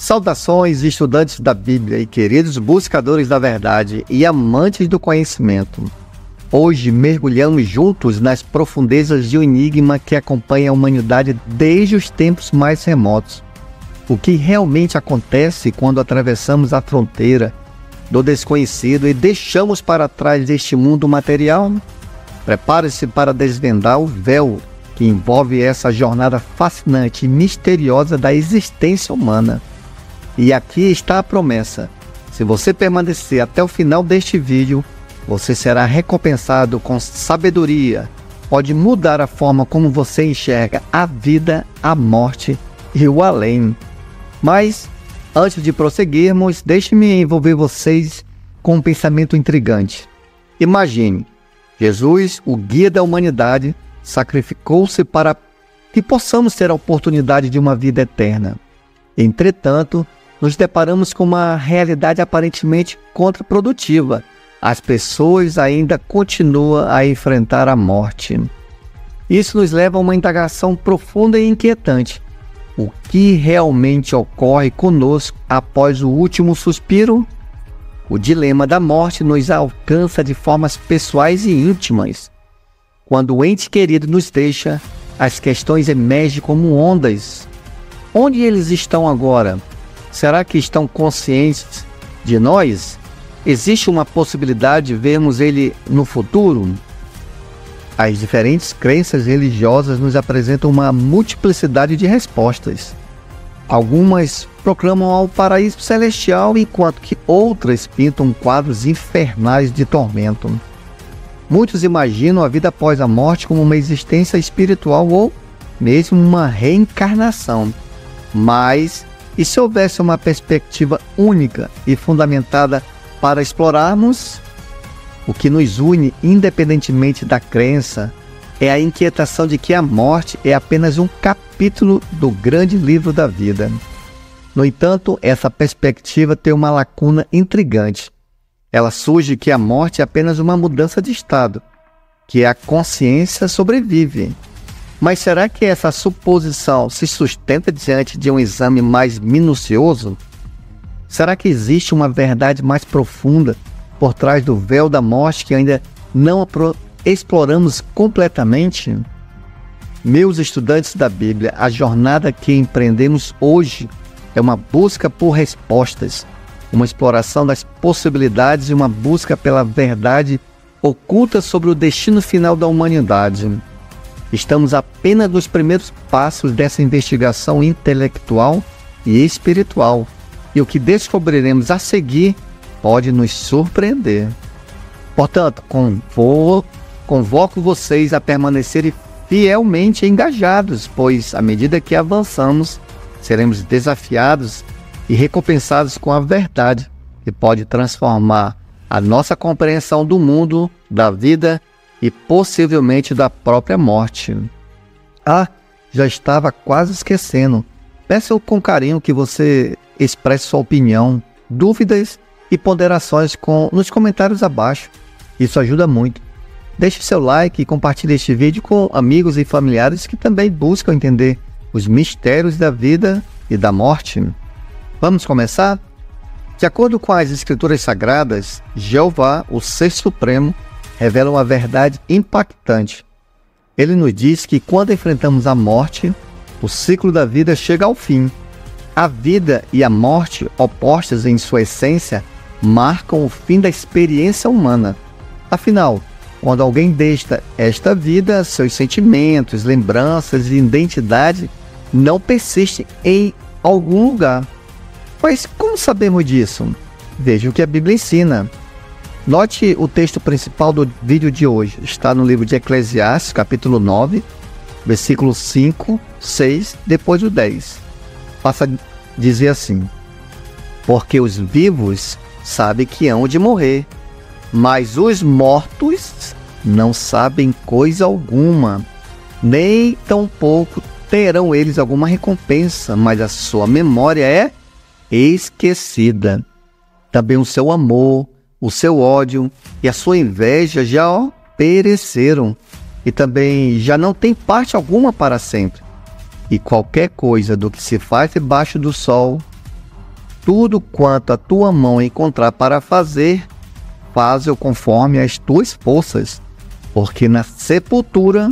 Saudações, estudantes da Bíblia e queridos buscadores da verdade e amantes do conhecimento. Hoje mergulhamos juntos nas profundezas de um enigma que acompanha a humanidade desde os tempos mais remotos. O que realmente acontece quando atravessamos a fronteira do desconhecido e deixamos para trás este mundo material? Prepare-se para desvendar o véu que envolve essa jornada fascinante e misteriosa da existência humana. E aqui está a promessa: se você permanecer até o final deste vídeo, você será recompensado com sabedoria. Pode mudar a forma como você enxerga a vida, a morte e o além. Mas, antes de prosseguirmos, deixe-me envolver vocês com um pensamento intrigante. Imagine, Jesus, o guia da humanidade, sacrificou-se para que possamos ter a oportunidade de uma vida eterna. Entretanto, nos deparamos com uma realidade aparentemente contraprodutiva. As pessoas ainda continuam a enfrentar a morte. Isso nos leva a uma indagação profunda e inquietante. O que realmente ocorre conosco após o último suspiro? O dilema da morte nos alcança de formas pessoais e íntimas. Quando o ente querido nos deixa, as questões emergem como ondas. Onde eles estão agora? Será que estão conscientes de nós? Existe uma possibilidade de vermos ele no futuro? As diferentes crenças religiosas nos apresentam uma multiplicidade de respostas. Algumas proclamam ao paraíso celestial, enquanto que outras pintam quadros infernais de tormento. Muitos imaginam a vida após a morte como uma existência espiritual ou mesmo uma reencarnação. Mas, e se houvesse uma perspectiva única e fundamentada para explorarmos? O que nos une, independentemente da crença, é a inquietação de que a morte é apenas um capítulo do grande livro da vida. No entanto, essa perspectiva tem uma lacuna intrigante. Ela surge que a morte é apenas uma mudança de estado, que a consciência sobrevive. Mas será que essa suposição se sustenta diante de um exame mais minucioso? Será que existe uma verdade mais profunda por trás do véu da morte que ainda não exploramos completamente? Meus estudantes da Bíblia, a jornada que empreendemos hoje é uma busca por respostas, uma exploração das possibilidades e uma busca pela verdade oculta sobre o destino final da humanidade. Estamos apenas nos primeiros passos dessa investigação intelectual e espiritual, e o que descobriremos a seguir pode nos surpreender. Portanto, convoco vocês a permanecerem fielmente engajados, pois à medida que avançamos, seremos desafiados e recompensados com a verdade, que pode transformar a nossa compreensão do mundo, da vida e possivelmente da própria morte. Já estava quase esquecendo. Peço com carinho que você expresse sua opinião, dúvidas e ponderações nos comentários abaixo. Isso ajuda muito. Deixe seu like e compartilhe este vídeo com amigos e familiares que também buscam entender os mistérios da vida e da morte. Vamos começar? De acordo com as Escrituras Sagradas, Jeová, o Ser Supremo, revela uma verdade impactante. Ele nos diz que quando enfrentamos a morte, o ciclo da vida chega ao fim. A vida e a morte, opostas em sua essência, marcam o fim da experiência humana. Afinal, quando alguém deixa esta vida, seus sentimentos, lembranças e identidade não persistem em algum lugar. Mas como sabemos disso? Veja o que a Bíblia ensina. Note o texto principal do vídeo de hoje. Está no livro de Eclesiastes, capítulo 9, versículo 5, 6, depois o 10. Passa a dizer assim: porque os vivos sabem que hão de morrer, mas os mortos não sabem coisa alguma, nem tampouco terão eles alguma recompensa, mas a sua memória é esquecida. Também o seu amor, o seu ódio e a sua inveja já pereceram, e também já não tem parte alguma para sempre. E qualquer coisa do que se faz debaixo do sol tudo quanto a tua mão encontrar para fazer, faz-o conforme as tuas forças, porque na sepultura,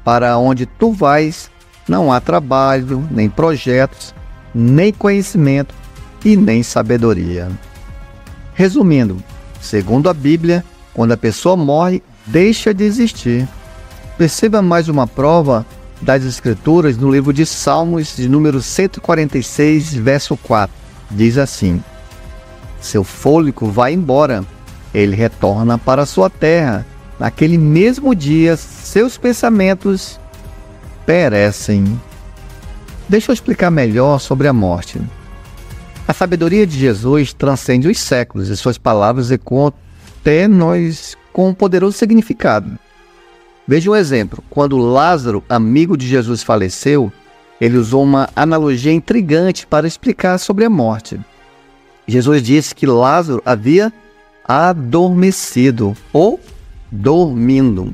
para onde tu vais, não há trabalho, nem projetos, nem conhecimento e nem sabedoria. Resumindo, segundo a Bíblia, quando a pessoa morre, deixa de existir. Perceba mais uma prova das Escrituras no livro de Salmos, de número 146, verso 4. Diz assim: seu fôlego vai embora, ele retorna para sua terra. Naquele mesmo dia, seus pensamentos perecem. Deixa eu explicar melhor sobre a morte. A sabedoria de Jesus transcende os séculos e suas palavras ecoam até nós com um poderoso significado. Veja um exemplo. Quando Lázaro, amigo de Jesus, faleceu, ele usou uma analogia intrigante para explicar sobre a morte. Jesus disse que Lázaro havia adormecido ou dormindo.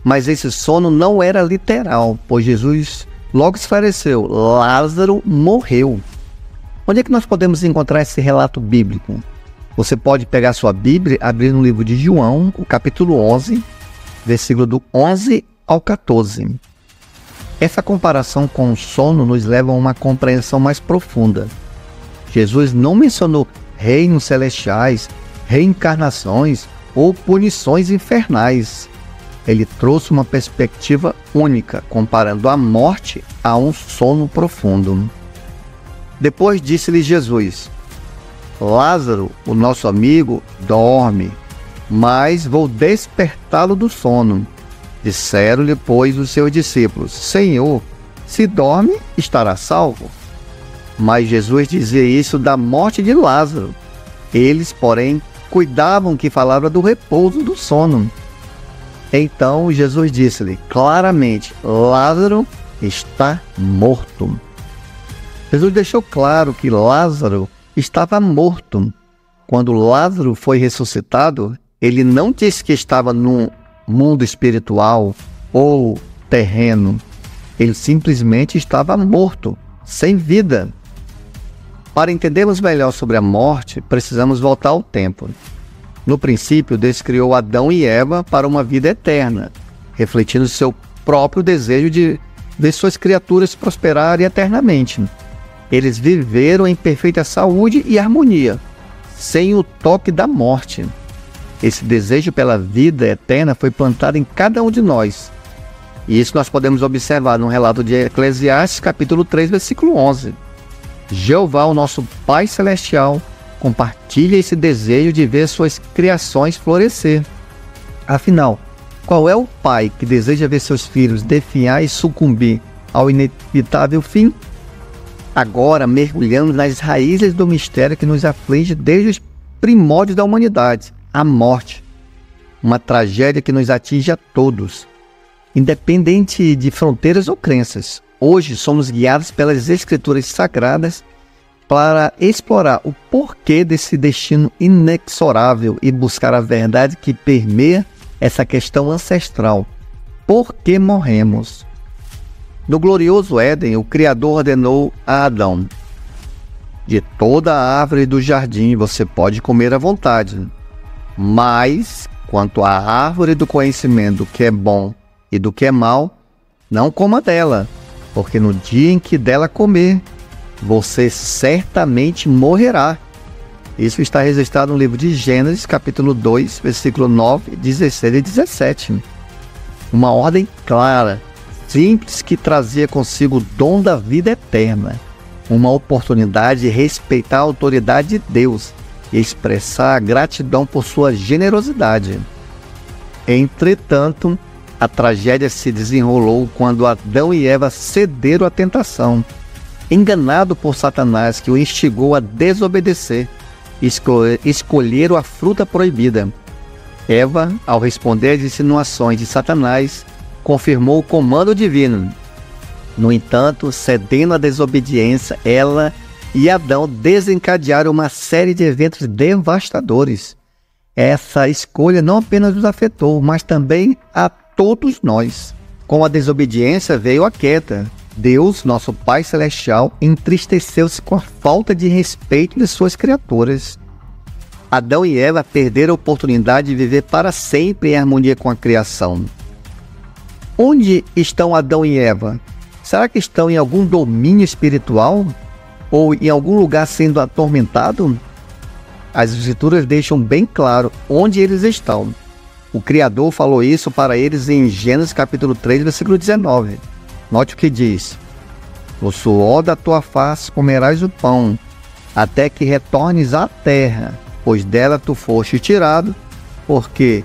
Mas esse sono não era literal, pois Jesus logo esclareceu: Lázaro morreu. Onde é que nós podemos encontrar esse relato bíblico? Você pode pegar sua Bíblia, abrir no livro de João, o capítulo 11, versículo do 11 ao 14. Essa comparação com o sono nos leva a uma compreensão mais profunda. Jesus não mencionou reinos celestiais, reencarnações ou punições infernais. Ele trouxe uma perspectiva única, comparando a morte a um sono profundo. Depois disse-lhe Jesus: Lázaro, o nosso amigo, dorme, mas vou despertá-lo do sono. Disseram-lhe, pois, os seus discípulos: Senhor, se dorme, estará salvo. Mas Jesus dizia isso da morte de Lázaro. Eles, porém, cuidavam que falava do repouso do sono. Então Jesus disse-lhe claramente: Lázaro está morto. Jesus deixou claro que Lázaro estava morto. Quando Lázaro foi ressuscitado, ele não disse que estava num mundo espiritual ou terreno. Ele simplesmente estava morto, sem vida. Para entendermos melhor sobre a morte, precisamos voltar ao tempo. No princípio, Deus criou Adão e Eva para uma vida eterna, refletindo seu próprio desejo de ver suas criaturas prosperarem eternamente. Eles viveram em perfeita saúde e harmonia, sem o toque da morte. Esse desejo pela vida eterna foi plantado em cada um de nós. E isso nós podemos observar no relato de Eclesiastes, capítulo 3, versículo 11. Jeová, o nosso Pai Celestial, compartilha esse desejo de ver suas criações florescer. Afinal, qual é o pai que deseja ver seus filhos definhar e sucumbir ao inevitável fim? Agora mergulhamos nas raízes do mistério que nos aflige desde os primórdios da humanidade, a morte. Uma tragédia que nos atinge a todos, independente de fronteiras ou crenças. Hoje somos guiados pelas Escrituras Sagradas para explorar o porquê desse destino inexorável e buscar a verdade que permeia essa questão ancestral. Por que morremos? No glorioso Éden, o Criador ordenou a Adão: de toda a árvore do jardim você pode comer à vontade, mas quanto à árvore do conhecimento do que é bom e do que é mal, não coma dela, porque no dia em que dela comer, você certamente morrerá. Isso está registrado no livro de Gênesis, capítulo 2, versículo 9, 16 e 17. Uma ordem clara, simples, que trazia consigo o dom da vida eterna. Uma oportunidade de respeitar a autoridade de Deus e expressar a gratidão por sua generosidade. Entretanto, a tragédia se desenrolou quando Adão e Eva cederam à tentação. Enganado por Satanás, que o instigou a desobedecer, escolheram a fruta proibida. Eva, ao responder às insinuações de Satanás, confirmou o comando divino. No entanto, cedendo à desobediência, ela e Adão desencadearam uma série de eventos devastadores. Essa escolha não apenas nos afetou, mas também a todos nós. Com a desobediência veio a queda. Deus, nosso Pai Celestial, entristeceu-se com a falta de respeito de suas criaturas. Adão e Eva perderam a oportunidade de viver para sempre em harmonia com a criação. Onde estão Adão e Eva? Será que estão em algum domínio espiritual? Ou em algum lugar sendo atormentado? As Escrituras deixam bem claro onde eles estão. O Criador falou isso para eles em Gênesis capítulo 3, versículo 19. Note o que diz: "No suor da tua face comerás o pão, até que retornes à terra, pois dela tu foste tirado, porque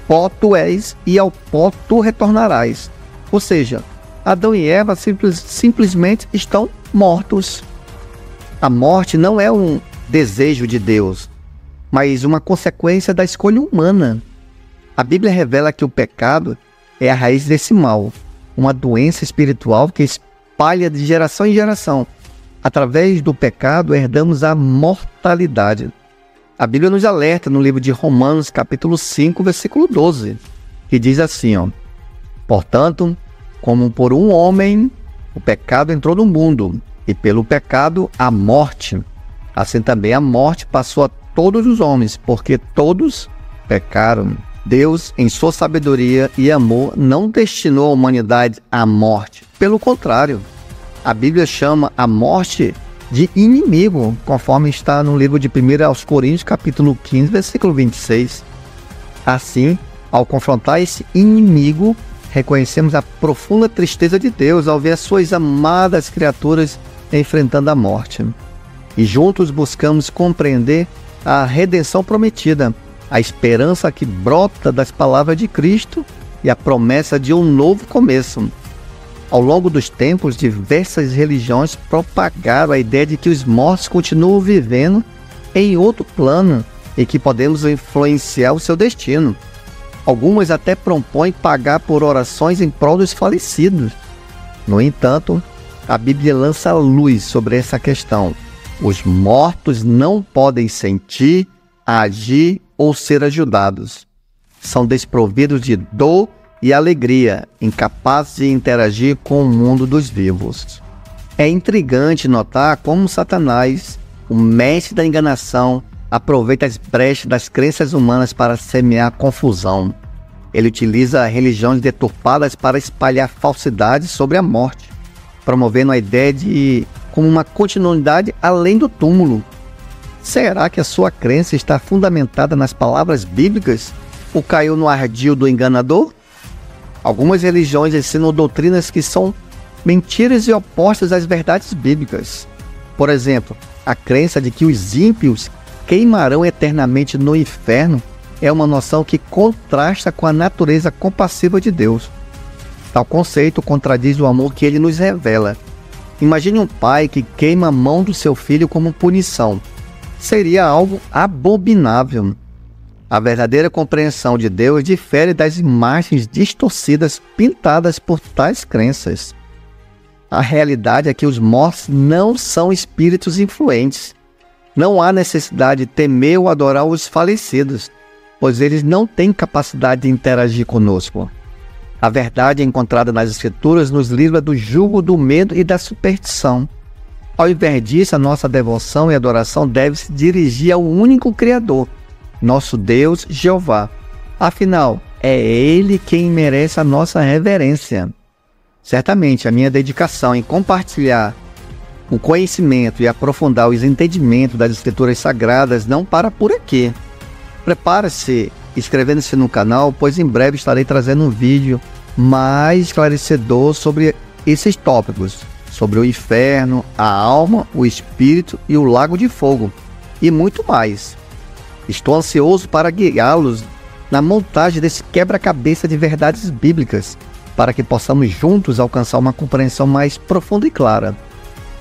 pó tu és e ao pó tu retornarás." Ou seja, Adão e Eva simplesmente estão mortos. A morte não é um desejo de Deus, mas uma consequência da escolha humana. A Bíblia revela que o pecado é a raiz desse mal, uma doença espiritual que espalha de geração em geração. Através do pecado, herdamos a mortalidade. A Bíblia nos alerta no livro de Romanos, capítulo 5, versículo 12, que diz assim, "Portanto, como por um homem o pecado entrou no mundo, e pelo pecado a morte, assim também a morte passou a todos os homens, porque todos pecaram." Deus, em sua sabedoria e amor, não destinou a humanidade à morte. Pelo contrário, a Bíblia chama a morte de inimigo, conforme está no livro de 1 aos Coríntios, capítulo 15, versículo 26. Assim, ao confrontar esse inimigo, reconhecemos a profunda tristeza de Deus ao ver as suas amadas criaturas enfrentando a morte. E juntos buscamos compreender a redenção prometida, a esperança que brota das palavras de Cristo e a promessa de um novo começo. Ao longo dos tempos, diversas religiões propagaram a ideia de que os mortos continuam vivendo em outro plano e que podemos influenciar o seu destino. Algumas até propõem pagar por orações em prol dos falecidos. No entanto, a Bíblia lança luz sobre essa questão. Os mortos não podem sentir, agir ou ser ajudados. São desprovidos de dor e alegria, incapazes de interagir com o mundo dos vivos. É intrigante notar como Satanás, o mestre da enganação, aproveita as brechas das crenças humanas para semear confusão. Ele utiliza religiões deturpadas para espalhar falsidades sobre a morte, promovendo a ideia de como uma continuidade além do túmulo. Será que a sua crença está fundamentada nas palavras bíblicas ou caiu no ardil do enganador? Algumas religiões ensinam doutrinas que são mentiras e opostas às verdades bíblicas. Por exemplo, a crença de que os ímpios queimarão eternamente no inferno é uma noção que contrasta com a natureza compassiva de Deus. Tal conceito contradiz o amor que ele nos revela. Imagine um pai que queima a mão do seu filho como punição. Seria algo abominável. A verdadeira compreensão de Deus difere das imagens distorcidas pintadas por tais crenças. A realidade é que os mortos não são espíritos influentes. Não há necessidade de temer ou adorar os falecidos, pois eles não têm capacidade de interagir conosco. A verdade encontrada nas Escrituras nos livra do jugo do medo e da superstição. Ao invés disso, a nossa devoção e adoração deve se dirigir ao único Criador, nosso Deus Jeová. Afinal, é Ele quem merece a nossa reverência. Certamente, a minha dedicação em compartilhar o conhecimento e aprofundar os entendimentos das Escrituras Sagradas não para por aqui. Prepare-se inscrevendo-se no canal, pois em breve estarei trazendo um vídeo mais esclarecedor sobre esses tópicos, sobre o inferno, a alma, o espírito e o lago de fogo, e muito mais. Estou ansioso para guiá-los na montagem desse quebra-cabeça de verdades bíblicas, para que possamos juntos alcançar uma compreensão mais profunda e clara.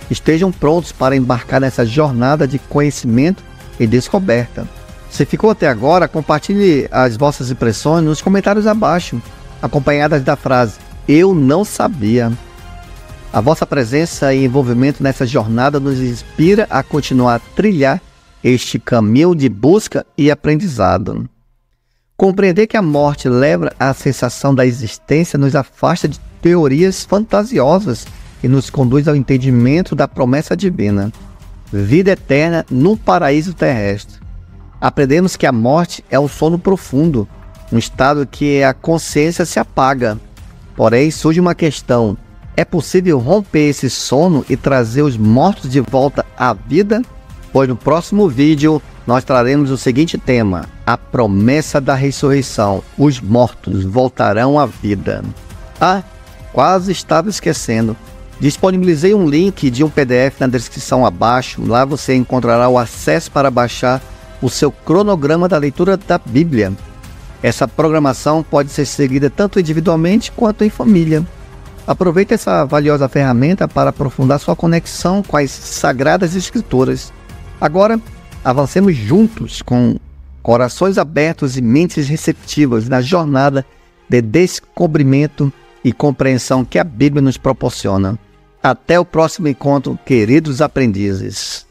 Estejam prontos para embarcar nessa jornada de conhecimento e descoberta. Se ficou até agora, compartilhe as vossas impressões nos comentários abaixo, acompanhadas da frase "Eu não sabia". A vossa presença e envolvimento nessa jornada nos inspira a continuar a trilhar este caminho de busca e aprendizado. Compreender que a morte leva à sensação da existência nos afasta de teorias fantasiosas e nos conduz ao entendimento da promessa divina. Vida eterna no paraíso terrestre. Aprendemos que a morte é um sono profundo, um estado que a consciência se apaga. Porém, surge uma questão: é possível romper esse sono e trazer os mortos de volta à vida? Pois no próximo vídeo nós traremos o seguinte tema: a promessa da ressurreição. Os mortos voltarão à vida. Quase estava esquecendo. Disponibilizei um link de um PDF na descrição abaixo. Lá você encontrará o acesso para baixar o seu cronograma da leitura da Bíblia. Essa programação pode ser seguida tanto individualmente quanto em família. Aproveite essa valiosa ferramenta para aprofundar sua conexão com as Sagradas Escrituras. Agora, avancemos juntos com corações abertos e mentes receptivas na jornada de descobrimento e compreensão que a Bíblia nos proporciona. Até o próximo encontro, queridos aprendizes.